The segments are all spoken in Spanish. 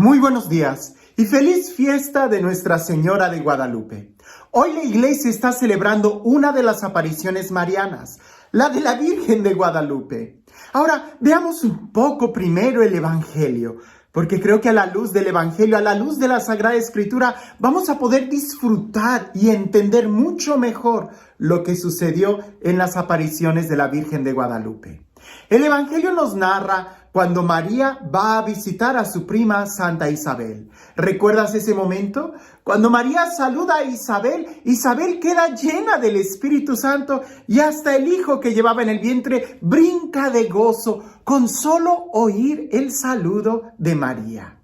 Muy buenos días y feliz fiesta de Nuestra Señora de Guadalupe. Hoy la iglesia está celebrando una de las apariciones marianas, la de la Virgen de Guadalupe. Ahora, veamos un poco primero el Evangelio, porque creo que a la luz del Evangelio, a la luz de la Sagrada Escritura, vamos a poder disfrutar y entender mucho mejor lo que sucedió en las apariciones de la Virgen de Guadalupe. El Evangelio nos narra cuando María va a visitar a su prima Santa Isabel. ¿Recuerdas ese momento? Cuando María saluda a Isabel, Isabel queda llena del Espíritu Santo y hasta el hijo que llevaba en el vientre brinca de gozo con solo oír el saludo de María.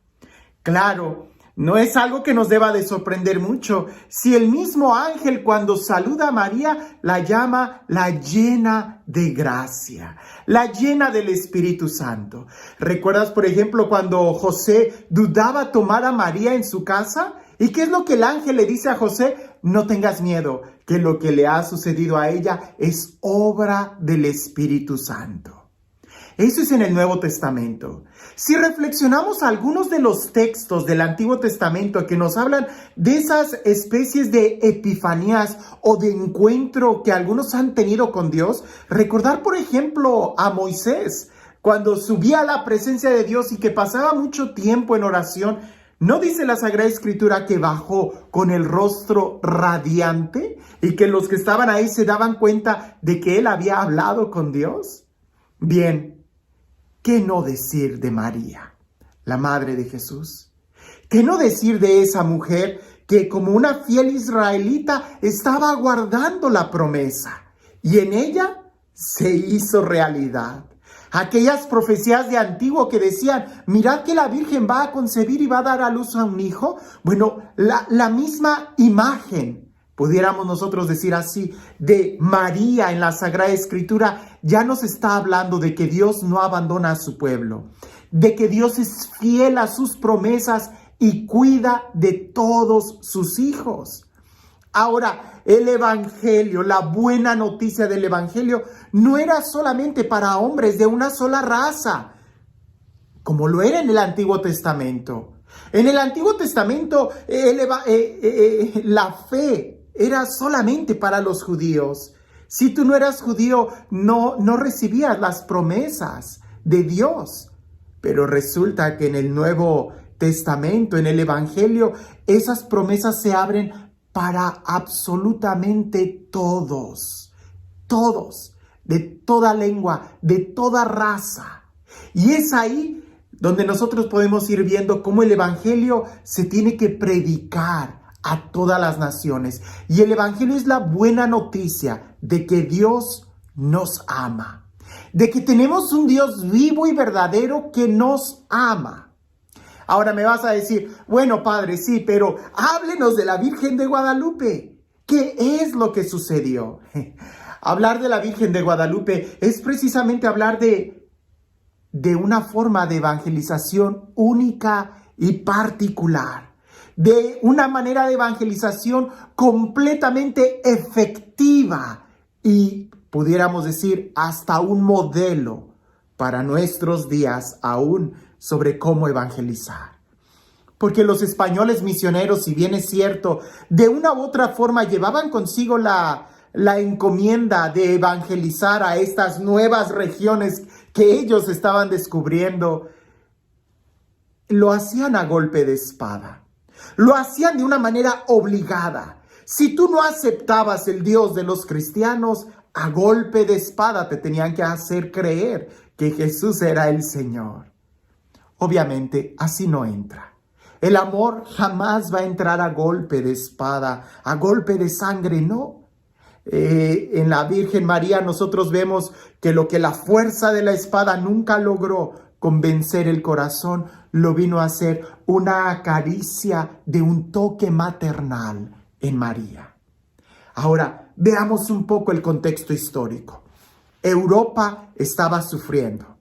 Claro, no es algo que nos deba de sorprender mucho si el mismo ángel cuando saluda a María la llama la llena de gracia, la llena del Espíritu Santo. ¿Recuerdas, por ejemplo, cuando José dudaba tomar a María en su casa? ¿Y qué es lo que el ángel le dice a José? No tengas miedo, que lo que le ha sucedido a ella es obra del Espíritu Santo. Eso es en el Nuevo Testamento. Si reflexionamos algunos de los textos del Antiguo Testamento que nos hablan de esas especies de epifanías o de encuentro que algunos han tenido con Dios, recordar por ejemplo a Moisés, cuando subía a la presencia de Dios y que pasaba mucho tiempo en oración, ¿no dice la Sagrada Escritura que bajó con el rostro radiante y que los que estaban ahí se daban cuenta de que él había hablado con Dios? Bien. ¿Qué no decir de María, la madre de Jesús? ¿Qué no decir de esa mujer que como una fiel israelita estaba aguardando la promesa y en ella se hizo realidad? Aquellas profecías de antiguo que decían, mirad que la Virgen va a concebir y va a dar a luz a un hijo. Bueno, la misma imagen, pudiéramos nosotros decir así, de María en la Sagrada Escritura, ya nos está hablando de que Dios no abandona a su pueblo, de que Dios es fiel a sus promesas y cuida de todos sus hijos. Ahora, el Evangelio, la buena noticia del Evangelio, no era solamente para hombres de una sola raza, como lo era en el Antiguo Testamento. En el Antiguo Testamento, la fe era solamente para los judíos. Si tú no eras judío, no recibías las promesas de Dios. Pero resulta que en el Nuevo Testamento, en el Evangelio, esas promesas se abren para absolutamente todos, de toda lengua, de toda raza. Y es ahí donde nosotros podemos ir viendo cómo el Evangelio se tiene que predicar a todas las naciones. Y el Evangelio es la buena noticia de que Dios nos ama, de que tenemos un Dios vivo y verdadero que nos ama. Ahora me vas a decir, bueno, padre, sí, pero háblenos de la Virgen de Guadalupe. ¿Qué es lo que sucedió? Hablar de la Virgen de Guadalupe es precisamente hablar de una forma de evangelización única y particular, de una manera de evangelización completamente efectiva y, pudiéramos decir, hasta un modelo para nuestros días aún sobre cómo evangelizar. Porque los españoles misioneros, si bien es cierto, de una u otra forma llevaban consigo la encomienda de evangelizar a estas nuevas regiones que ellos estaban descubriendo, lo hacían a golpe de espada. Lo hacían de una manera obligada. Si tú no aceptabas el Dios de los cristianos, a golpe de espada te tenían que hacer creer que Jesús era el Señor. Obviamente, así no entra. El amor jamás va a entrar a golpe de espada, a golpe de sangre, no. En la Virgen María nosotros vemos que lo que la fuerza de la espada nunca logró convencer el corazón, lo vino a hacer una caricia de un toque maternal en María. Ahora, veamos un poco el contexto histórico. Europa estaba sufriendo.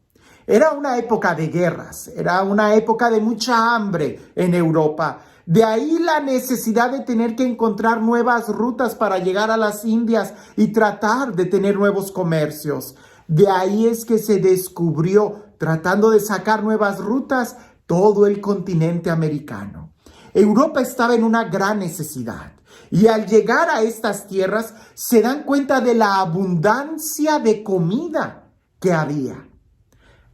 Era una época de guerras, era una época de mucha hambre en Europa. De ahí la necesidad de tener que encontrar nuevas rutas para llegar a las Indias y tratar de tener nuevos comercios. De ahí es que se descubrió, tratando de sacar nuevas rutas, todo el continente americano. Europa estaba en una gran necesidad y al llegar a estas tierras se dan cuenta de la abundancia de comida que había.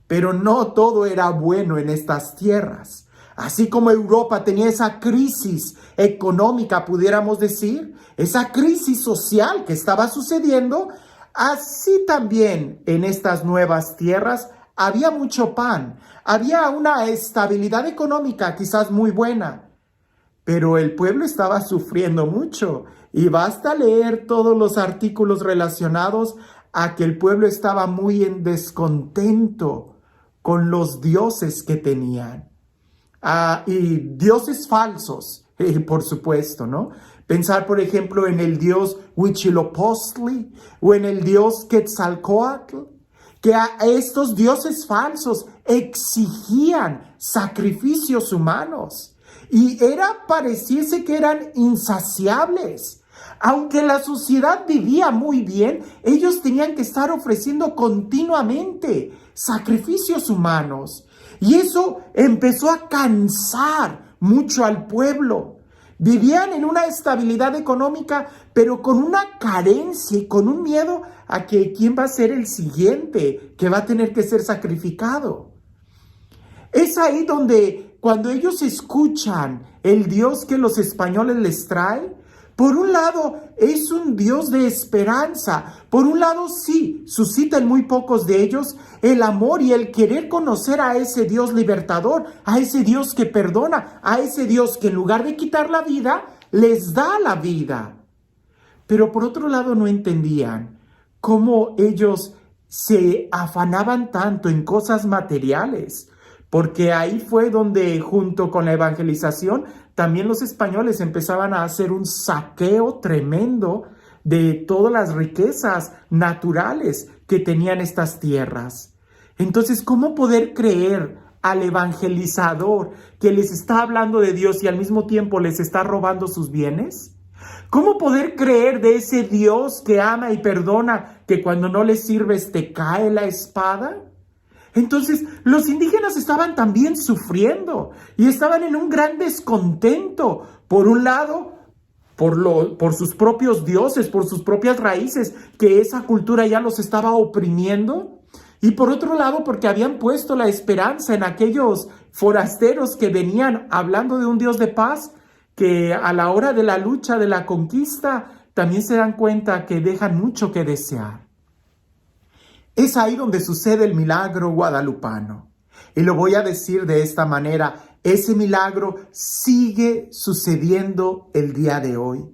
Pero no todo era bueno en estas tierras. Así como Europa tenía esa crisis económica, pudiéramos decir, esa crisis social que estaba sucediendo, así también en estas nuevas tierras había mucho pan, había una estabilidad económica quizás muy buena, pero el pueblo estaba sufriendo mucho y basta leer todos los artículos relacionados a que el pueblo estaba muy en descontento con los dioses que tenían. Y dioses falsos, por supuesto, ¿no? Pensar, por ejemplo, en el dios Huitzilopochtli o en el dios Quetzalcóatl, que a estos dioses falsos exigían sacrificios humanos y pareciese que eran insaciables. Aunque la sociedad vivía muy bien, ellos tenían que estar ofreciendo continuamente sacrificios humanos. Y eso empezó a cansar mucho al pueblo. Vivían en una estabilidad económica, pero con una carencia y con un miedo a que quién va a ser el siguiente que va a tener que ser sacrificado. Es ahí donde cuando ellos escuchan el Dios que los españoles les traen, por un lado es un Dios de esperanza, por un lado sí, suscita en muy pocos de ellos el amor y el querer conocer a ese Dios libertador, a ese Dios que perdona, a ese Dios que en lugar de quitar la vida, les da la vida. Pero por otro lado no entendían cómo ellos se afanaban tanto en cosas materiales, porque ahí fue donde junto con la evangelización también los españoles empezaban a hacer un saqueo tremendo de todas las riquezas naturales que tenían estas tierras. Entonces, ¿cómo poder creer al evangelizador que les está hablando de Dios y al mismo tiempo les está robando sus bienes? ¿Cómo poder creer de ese Dios que ama y perdona, que cuando no le sirves te cae la espada? Entonces, los indígenas estaban también sufriendo y estaban en un gran descontento. Por un lado, por sus propios dioses, por sus propias raíces, que esa cultura ya los estaba oprimiendo. Y por otro lado, porque habían puesto la esperanza en aquellos forasteros que venían hablando de un Dios de paz, que a la hora de la lucha, de la conquista, también se dan cuenta que dejan mucho que desear. Es ahí donde sucede el milagro guadalupano. Y lo voy a decir de esta manera, ese milagro sigue sucediendo el día de hoy.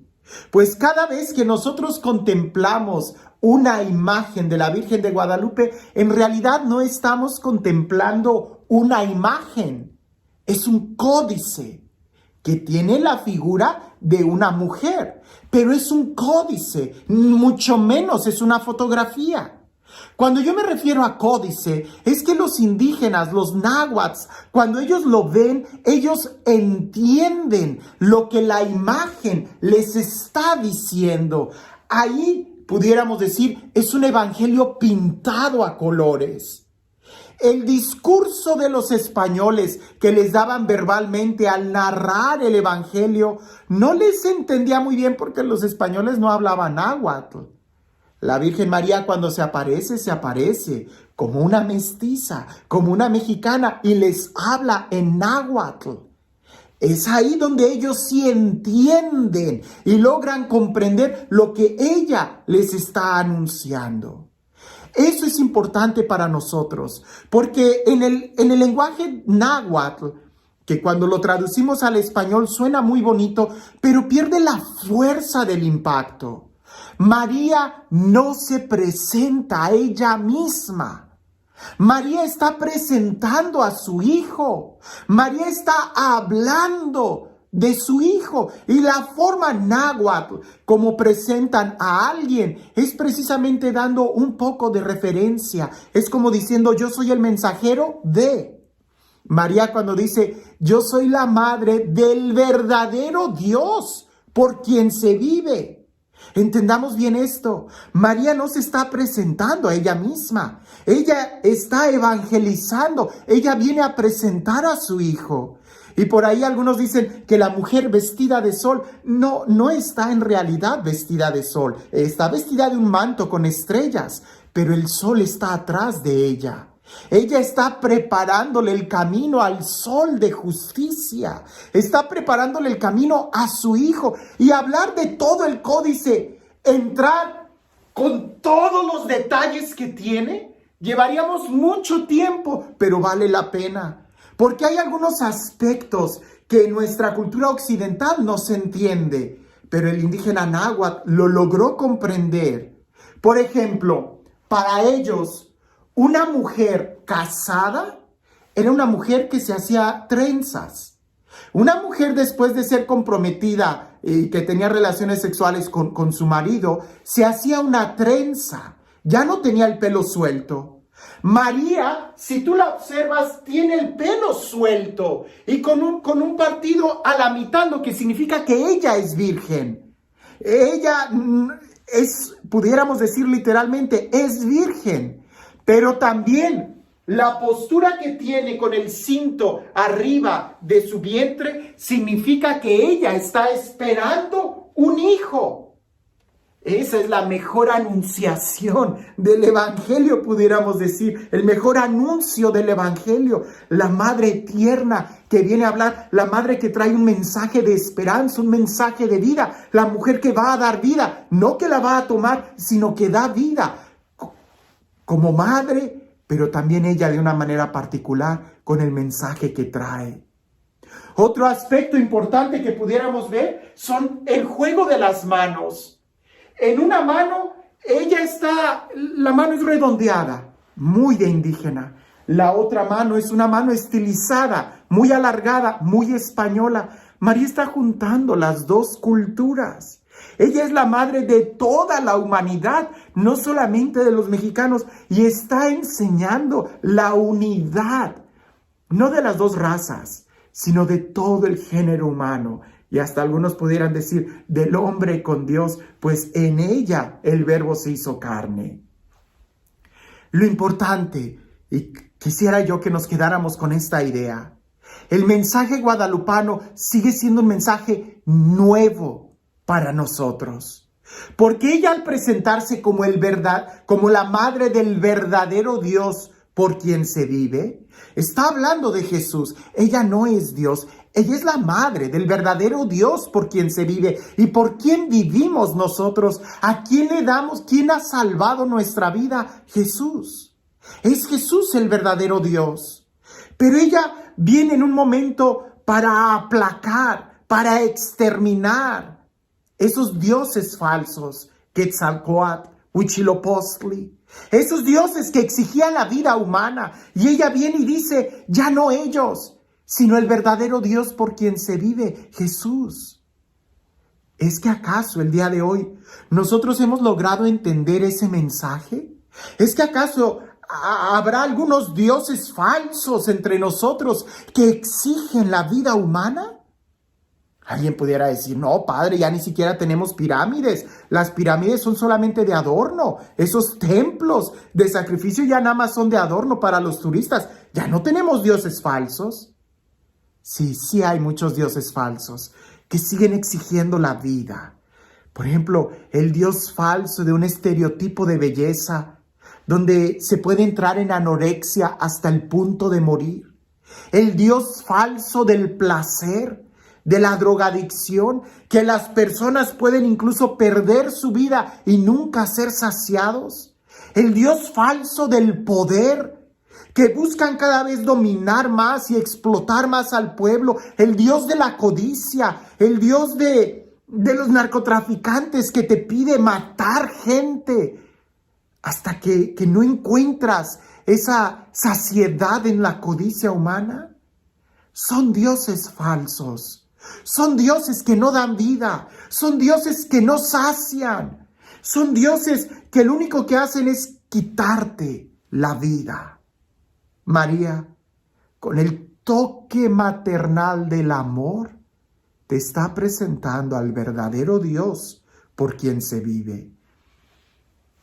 Pues cada vez que nosotros contemplamos una imagen de la Virgen de Guadalupe, en realidad no estamos contemplando una imagen, es un códice que tiene la figura de una mujer, pero es un códice, mucho menos es una fotografía. Cuando yo me refiero a códice, es que los indígenas, los náhuatls, cuando ellos lo ven, ellos entienden lo que la imagen les está diciendo. Ahí pudiéramos decir, es un evangelio pintado a colores. El discurso de los españoles que les daban verbalmente al narrar el evangelio no les entendía muy bien porque los españoles no hablaban náhuatl. La Virgen María cuando se aparece como una mestiza, como una mexicana y les habla en náhuatl. Es ahí donde ellos sí entienden y logran comprender lo que ella les está anunciando. Eso es importante para nosotros, porque en el lenguaje náhuatl, que cuando lo traducimos al español suena muy bonito, pero pierde la fuerza del impacto. María no se presenta a ella misma. María está presentando a su hijo. María está hablando de su hijo. Y la forma náhuatl como presentan a alguien es precisamente dando un poco de referencia. Es como diciendo, yo soy el mensajero de. María cuando dice, yo soy la madre del verdadero Dios por quien se vive. Entendamos bien esto. María no se está presentando a ella misma. Ella está evangelizando. Ella viene a presentar a su hijo. Y por ahí algunos dicen que la mujer vestida de sol no está en realidad vestida de sol. Está vestida de un manto con estrellas, pero el sol está atrás de ella. Ella está preparándole el camino al sol de justicia. Está preparándole el camino a su hijo. Y hablar de todo el códice, entrar con todos los detalles que tiene, llevaríamos mucho tiempo, pero vale la pena. Porque hay algunos aspectos que en nuestra cultura occidental no se entiende, pero el indígena náhuatl lo logró comprender. Por ejemplo, para ellos, una mujer casada era una mujer que se hacía trenzas. Una mujer después de ser comprometida y que tenía relaciones sexuales con su marido, se hacía una trenza. Ya no tenía el pelo suelto. María, si tú la observas, tiene el pelo suelto y con un partido a la mitad, lo que significa que ella es virgen. Ella pudiéramos decir literalmente, es virgen. Pero también la postura que tiene con el cinto arriba de su vientre significa que ella está esperando un hijo. Esa es la mejor anunciación del evangelio, pudiéramos decir, el mejor anuncio del evangelio. La madre tierna que viene a hablar, la madre que trae un mensaje de esperanza, un mensaje de vida, la mujer que va a dar vida, no que la va a tomar, sino que da vida. Como madre, pero también ella de una manera particular con el mensaje que trae. Otro aspecto importante que pudiéramos ver son el juego de las manos. En una mano, la mano es redondeada, muy de indígena. La otra mano es una mano estilizada, muy alargada, muy española. María está juntando las dos culturas. Ella es la madre de toda la humanidad, no solamente de los mexicanos, y está enseñando la unidad, no de las dos razas, sino de todo el género humano. Y hasta algunos pudieran decir del hombre con Dios, pues en ella el verbo se hizo carne. Lo importante, y quisiera yo que nos quedáramos con esta idea, el mensaje guadalupano sigue siendo un mensaje nuevo para nosotros. Porque ella al presentarse como la madre del verdadero Dios por quien se vive, está hablando de Jesús. Ella no es Dios, ella es la madre del verdadero Dios por quien se vive y por quien vivimos nosotros. ¿A quién le damos? ¿Quién ha salvado nuestra vida? Jesús. Es Jesús el verdadero Dios. Pero ella viene en un momento para aplacar, para exterminar esos dioses falsos, Quetzalcóatl, Huitzilopochtli, esos dioses que exigían la vida humana. Y ella viene y dice, ya no ellos, sino el verdadero Dios por quien se vive, Jesús. ¿Es que acaso el día de hoy nosotros hemos logrado entender ese mensaje? ¿Es que acaso habrá algunos dioses falsos entre nosotros que exigen la vida humana? Alguien pudiera decir, no, padre, ya ni siquiera tenemos pirámides. Las pirámides son solamente de adorno. Esos templos de sacrificio ya nada más son de adorno para los turistas. Ya no tenemos dioses falsos. Sí hay muchos dioses falsos que siguen exigiendo la vida. Por ejemplo, el dios falso de un estereotipo de belleza, donde se puede entrar en anorexia hasta el punto de morir. El dios falso del placer, de la drogadicción, que las personas pueden incluso perder su vida y nunca ser saciados. El dios falso del poder, que buscan cada vez dominar más y explotar más al pueblo. El dios de la codicia, el dios de los narcotraficantes que te pide matar gente hasta que no encuentras esa saciedad en la codicia humana. Son dioses falsos. Son dioses que no dan vida, son dioses que no sacian, son dioses que lo único que hacen es quitarte la vida. María, con el toque maternal del amor, te está presentando al verdadero Dios por quien se vive.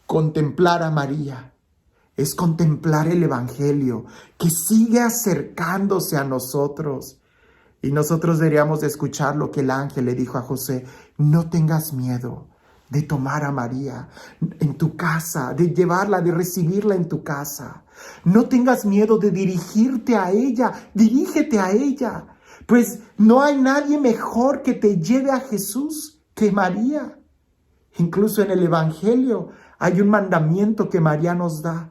Contemplar a María es contemplar el Evangelio que sigue acercándose a nosotros. Y nosotros deberíamos de escuchar lo que el ángel le dijo a José: no tengas miedo de tomar a María en tu casa, de llevarla, de recibirla en tu casa. No tengas miedo de dirigirte a ella, dirígete a ella, pues no hay nadie mejor que te lleve a Jesús que María. Incluso en el Evangelio hay un mandamiento que María nos da: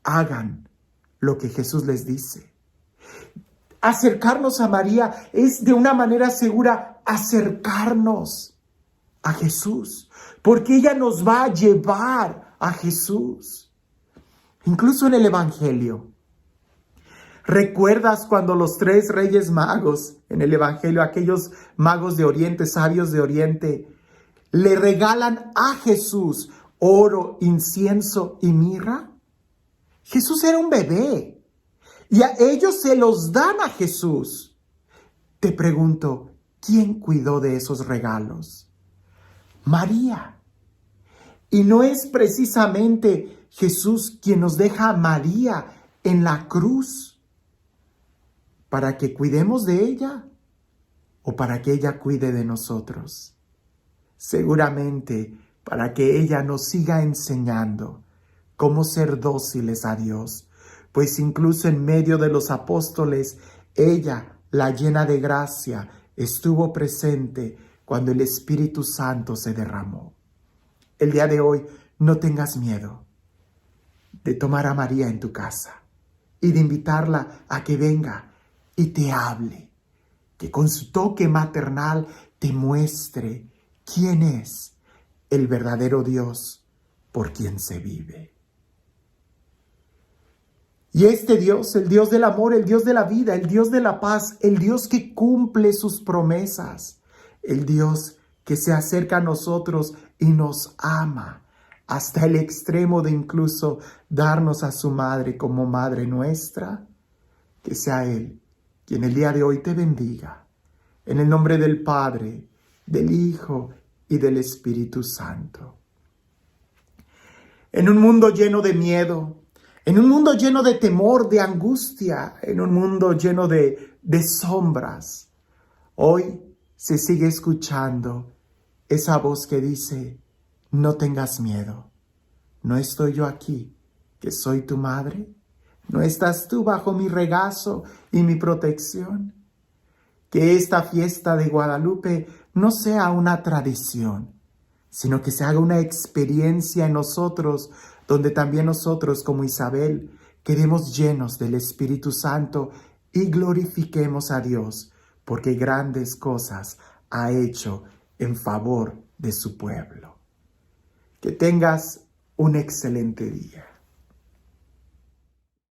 hagan lo que Jesús les dice. Acercarnos a María es de una manera segura acercarnos a Jesús, porque ella nos va a llevar a Jesús. Incluso en el Evangelio, ¿recuerdas cuando los 3 reyes magos en el Evangelio, aquellos magos de Oriente, sabios de Oriente, le regalan a Jesús oro, incienso y mirra? Jesús era un bebé y a ellos se los dan a Jesús. Te pregunto, ¿quién cuidó de esos regalos? María. Y no es precisamente Jesús quien nos deja a María en la cruz para que cuidemos de ella o para que ella cuide de nosotros. Seguramente para que ella nos siga enseñando cómo ser dóciles a Dios, pues incluso en medio de los apóstoles, ella, la llena de gracia, estuvo presente cuando el Espíritu Santo se derramó. El día de hoy, no tengas miedo de tomar a María en tu casa y de invitarla a que venga y te hable, que con su toque maternal te muestre quién es el verdadero Dios por quien se vive. Y este Dios, el Dios del amor, el Dios de la vida, el Dios de la paz, el Dios que cumple sus promesas, el Dios que se acerca a nosotros y nos ama hasta el extremo de incluso darnos a su madre como madre nuestra, que sea Él quien el día de hoy te bendiga. En el nombre del Padre, del Hijo y del Espíritu Santo. En un mundo lleno de miedo, en un mundo lleno de temor, de angustia, en un mundo lleno de sombras, hoy se sigue escuchando esa voz que dice: no tengas miedo, ¿no estoy yo aquí, que soy tu madre? ¿No estás tú bajo mi regazo y mi protección? Que esta fiesta de Guadalupe no sea una tradición, sino que se haga una experiencia en nosotros, donde también nosotros, como Isabel, quedemos llenos del Espíritu Santo y glorifiquemos a Dios, porque grandes cosas ha hecho en favor de su pueblo. Que tengas un excelente día.